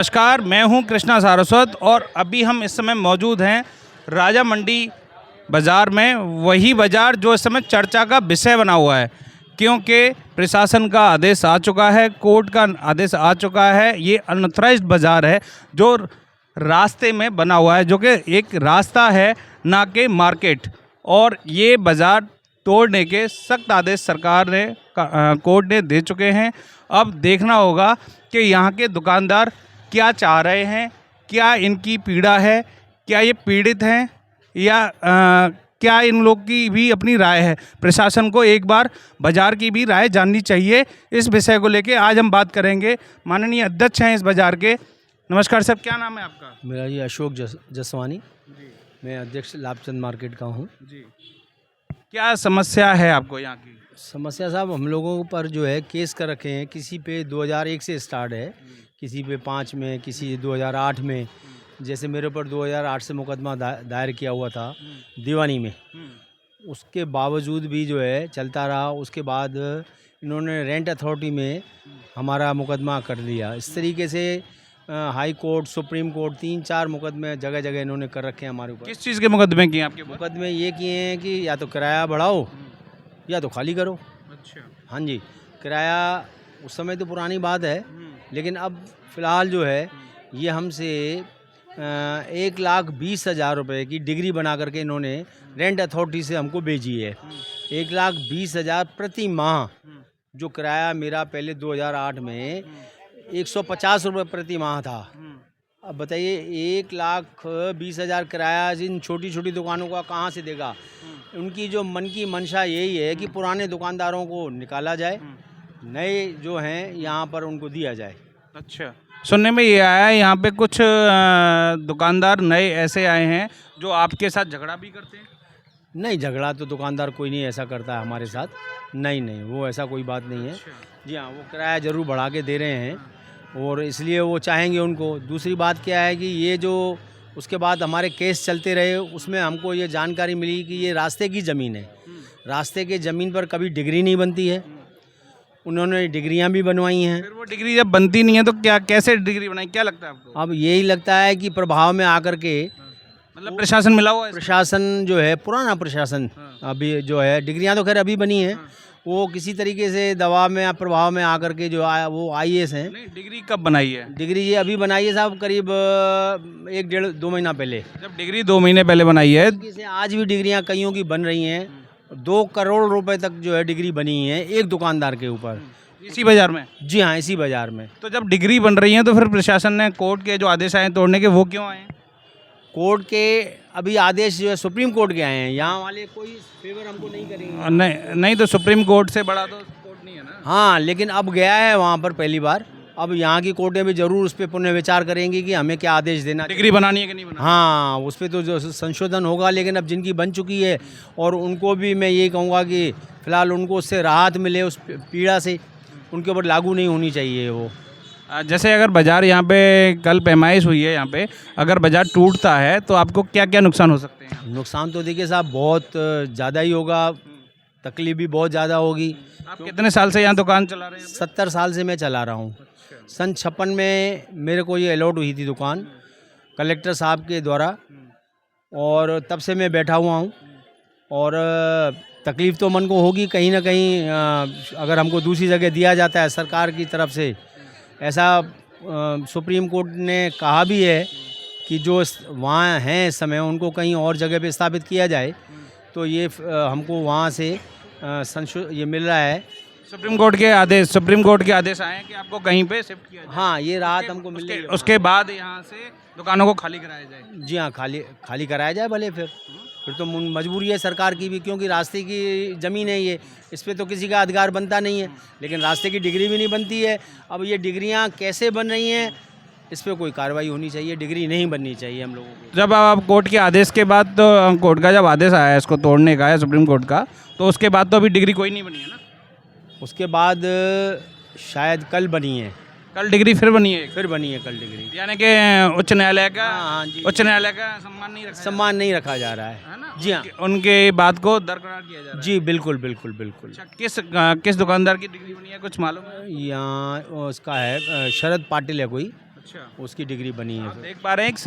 नमस्कार, मैं हूं कृष्णा सारस्वत और अभी हम इस समय मौजूद हैं राजा मंडी बाज़ार में। वही बाज़ार जो इस समय चर्चा का विषय बना हुआ है, क्योंकि प्रशासन का आदेश आ चुका है, कोर्ट का आदेश आ चुका है। ये अनऑथराइज्ड बाज़ार है जो रास्ते में बना हुआ है, जो कि एक रास्ता है ना कि मार्केट। और ये बाज़ार तोड़ने के सख्त आदेश सरकार ने कोर्ट ने दे चुके हैं। अब देखना होगा कि यहाँ के दुकानदार क्या चाह रहे हैं, क्या इनकी पीड़ा है, क्या ये पीड़ित हैं या क्या इन लोग की भी अपनी राय है। प्रशासन को एक बार बाज़ार की भी राय जाननी चाहिए। इस विषय को लेके आज हम बात करेंगे। माननीय अध्यक्ष हैं इस बाज़ार के। नमस्कार सर, क्या नाम है आपका? मेरा ये अशोक जसवानी जी। मैं अध्यक्ष लाभचंद मार्केट का हूँ जी। क्या समस्या है आपको यहाँ की? समस्या साहब, हम लोगों पर जो है केस कर रखे हैं। किसी पे 2001 से स्टार्ट है, किसी पे 5 में, किसी 2008 में। जैसे मेरे ऊपर 2008 से मुकदमा दायर किया हुआ था दीवानी में। उसके बावजूद भी जो है चलता रहा। उसके बाद इन्होंने रेंट अथॉरिटी में हमारा मुकदमा कर लिया। इस तरीके से हाई कोर्ट, सुप्रीम कोर्ट, 3-4 मुकदमे जगह जगह इन्होंने कर रखे हैं हमारे ऊपर। किस चीज़ के मुकदमे किए आपके ऊपर? मुकदमे ये किए हैं कि या तो किराया बढ़ाओ या तो खाली करो। अच्छा। हाँ जी, किराया उस समय तो पुरानी बात है, लेकिन अब फ़िलहाल जो है ये हमसे 1,20,000 रुपये की डिग्री बना करके इन्होंने रेंट अथॉरिटी से हमको भेजी है। 1,20,000 प्रति माह। जो किराया मेरा पहले 2008 में 150 रुपये प्रति माह था। अब बताइए 1,20,000 किराया इन छोटी छोटी दुकानों का कहाँ से देगा। उनकी जो मन की मंशा यही है कि पुराने दुकानदारों को निकाला जाए, नए जो हैं यहाँ पर उनको दिया जाए। अच्छा, सुनने में ये आया है यहाँ पे कुछ दुकानदार नए ऐसे आए हैं जो आपके साथ झगड़ा भी करते हैं? नहीं, झगड़ा तो दुकानदार कोई नहीं ऐसा करता है हमारे साथ। नहीं, वो ऐसा कोई बात नहीं है। जी हाँ, वो किराया ज़रूर बढ़ा के दे रहे हैं और इसलिए वो चाहेंगे उनको। दूसरी बात क्या है कि ये जो उसके बाद हमारे केस चलते रहे, उसमें हमको ये जानकारी मिली कि ये रास्ते की ज़मीन है। रास्ते के ज़मीन पर कभी डिग्री नहीं बनती है। उन्होंने डिग्रियां भी बनवाई हैं। फिर वो डिग्री जब बनती नहीं है तो क्या, कैसे डिग्री बनाई, क्या लगता है आपको? अब यही लगता है कि प्रभाव में आकर के मतलब प्रशासन मिला हुआ है इसमें? प्रशासन जो है, पुराना प्रशासन अभी जो है, डिग्रियां तो खैर अभी बनी हैं, वो किसी तरीके से दबाव में या प्रभाव में आकर के जो वो IAS हैं। नहीं, डिग्री कब बनाई है? डिग्री ये अभी बनाई है साहब, करीब 1-1.5-2 महीना पहले। जब डिग्री 2 महीने पहले बनाई है। से आज भी डिग्रियां कईयों की बन रही हैं। 2 करोड़ रुपए तक जो है डिग्री बनी है एक दुकानदार के ऊपर, इसी बाजार में? जी हाँ, इसी बाजार में। तो जब डिग्री बन रही है तो फिर प्रशासन ने कोर्ट के जो आदेश आए तोड़ने के, वो क्यों आए हैं? कोर्ट के अभी आदेश जो है सुप्रीम कोर्ट के आए हैं। यहाँ वाले कोई फेवर हमको नहीं करेंगे। नहीं तो सुप्रीम कोर्ट से बड़ा तो कोर्ट नहीं है ना। हाँ, लेकिन अब गया है वहाँ पर पहली बार। अब यहाँ की कोर्टें भी ज़रूर उस पर पुनर्विचार करेंगी कि हमें क्या आदेश देना, डिग्री बनानी है कि नहीं बनानी। हाँ, उस पर तो जो संशोधन होगा। लेकिन अब जिनकी बन चुकी है, और उनको भी मैं यही कहूँगा कि फ़िलहाल उनको उससे राहत मिले, उस पीड़ा से उनके ऊपर लागू नहीं होनी चाहिए वो। जैसे अगर बाज़ार यहाँ पे कल पैमाइश हुई है, यहाँ पे अगर बाज़ार टूटता है तो आपको क्या क्या नुकसान हो सकते हैं? नुकसान तो देखिए साहब बहुत ज़्यादा ही होगा, तकलीफ भी बहुत ज़्यादा होगी। आप कितने साल से यहाँ दुकान चला रहे हैं? 70 साल से मैं चला रहा हूँ। सन 56 में मेरे को ये अलॉट हुई थी दुकान कलेक्टर साहब के द्वारा, और तब से मैं बैठा हुआ हूँ। और तकलीफ़ तो मन को होगी कहीं ना कहीं। अगर हमको दूसरी जगह दिया जाता है सरकार की तरफ से, ऐसा सुप्रीम कोर्ट ने कहा भी है कि जो वहाँ हैं इस समय उनको कहीं और जगह पे स्थापित किया जाए, तो ये हमको वहाँ से ये मिल रहा है। सुप्रीम कोर्ट के आदेश आए हैं कि आपको कहीं पे शिफ्ट किया जाए। हाँ, ये राहत हमको मिल रही है। उसके बाद यहाँ से दुकानों को खाली कराया जाए। जी हाँ, खाली कराया जाए भले। फिर तो मजबूरी है सरकार की भी, क्योंकि रास्ते की ज़मीन है ये, इस पर तो किसी का अधिकार बनता नहीं है। लेकिन रास्ते की डिग्री भी नहीं बनती है। अब ये डिग्रियाँ कैसे बन रही हैं, इस पर कोई कार्रवाई होनी चाहिए। डिग्री नहीं बननी चाहिए हम लोगों को। जब आप कोर्ट के आदेश के बाद, तो कोर्ट का जब आदेश आया इसको तोड़ने का है सुप्रीम कोर्ट का, तो उसके बाद तो अभी डिग्री कोई नहीं बनी है ना? उसके बाद शायद कल बनी है। कल डिग्री फिर बनी है? फिर बनी है कल डिग्री। यानी कि उच्च न्यायालय का, हाँ जी, उच्च न्यायालय का सम्मान नहीं रखा जा रहा है ना? जी हाँ, उनके बात को दरकिनार किया जा रहा है। जी बिल्कुल। अच्छा, किस दुकानदार की डिग्री बनी है, कुछ मालूम है? यहाँ उसका है शरद पाटिल है कोई। अच्छा, उसकी डिग्री बनी है। देख पा रहे हैं एक